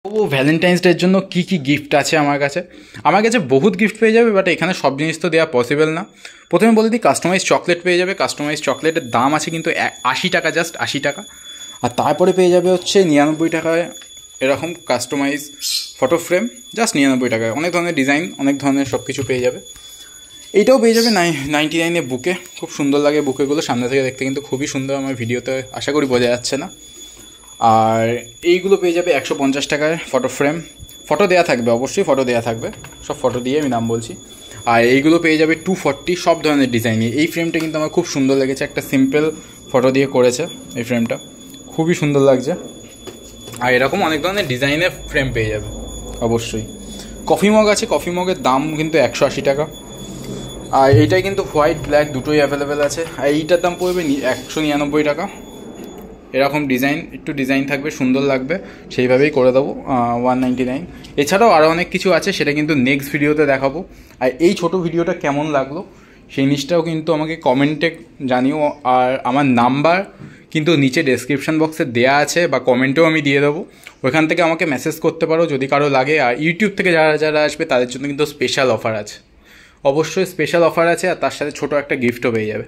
ও Valentine's ডের জন্য কি কি গিফট আছে আমার কাছে বহুত গিফট পেয়ে যাবে, বাট এখানে সব জিনিস তো দেওয়া পসিবল না। প্রথমে বলে দিই, কাস্টমাইজ চকলেট পেয়ে যাবে। কাস্টমাইজ চকলেটের দাম আছে কিন্তু 80 টাকা, জাস্ট 80 টাকা। আর তারপরে পেয়ে যাবে হচ্ছে 99 টাকায় এরকম কাস্টমাইজ ফটো ফ্রেম, জাস্ট 99 টাকায়। অনেক ধরনের ডিজাইন, অনেক ধরনের সব কিছু পেয়ে যাবে। এইটাও পেয়ে যাবে 99-এ বুকে। খুব সুন্দর লাগে বুকেগুলো, সামনে থেকে দেখতে কিন্তু খুবই সুন্দর। আমার ভিডিওতে আশা করি বোঝা যাচ্ছে না। আর এইগুলো পেয়ে যাবে 150 টাকায় ফটো ফ্রেম। ফটো দেওয়া থাকবে, অবশ্যই ফটো দেওয়া থাকবে, সব ফটো দিয়ে আমি নাম বলছি। আর এইগুলো পেয়ে যাবে 240, সব ধরনের ডিজাইনে। এই ফ্রেমটা কিন্তু আমার খুব সুন্দর লেগেছে, একটা সিম্পল ফটো দিয়ে করেছে এই ফ্রেমটা, খুবই সুন্দর লাগছে। আর এরকম অনেক ধরনের ডিজাইনের ফ্রেম পেয়ে যাবে অবশ্যই। কফি মগ আছে, কফি মগের দাম কিন্তু 180 টাকা। আর এইটাই কিন্তু হোয়াইট ব্ল্যাক দুটোই অ্যাভেলেবেল আছে। আর এইটার দাম পড়বে 199 টাকা। এরকম ডিজাইন, একটু ডিজাইন থাকবে, সুন্দর লাগবে, সেইভাবেই করে দেবো 199। এছাড়াও আরও অনেক কিছু আছে, সেটা কিন্তু নেক্সট ভিডিওতে দেখাবো। আর এই ছোট ভিডিওটা কেমন লাগলো সেই জিনিসটাও কিন্তু আমাকে কমেন্টে জানিও। আর আমার নাম্বার কিন্তু নিচে ডেসক্রিপশন বক্সে দেওয়া আছে, বা কমেন্টেও আমি দিয়ে দেবো, ওইখান থেকে আমাকে মেসেজ করতে পারো যদি কারো লাগে। আর ইউটিউব থেকে যারা যারা আসবে তাদের জন্য কিন্তু স্পেশাল অফার আছে, অবশ্যই স্পেশাল অফার আছে। আর তার সাথে ছোটো একটা গিফটও পেয়ে যাবে।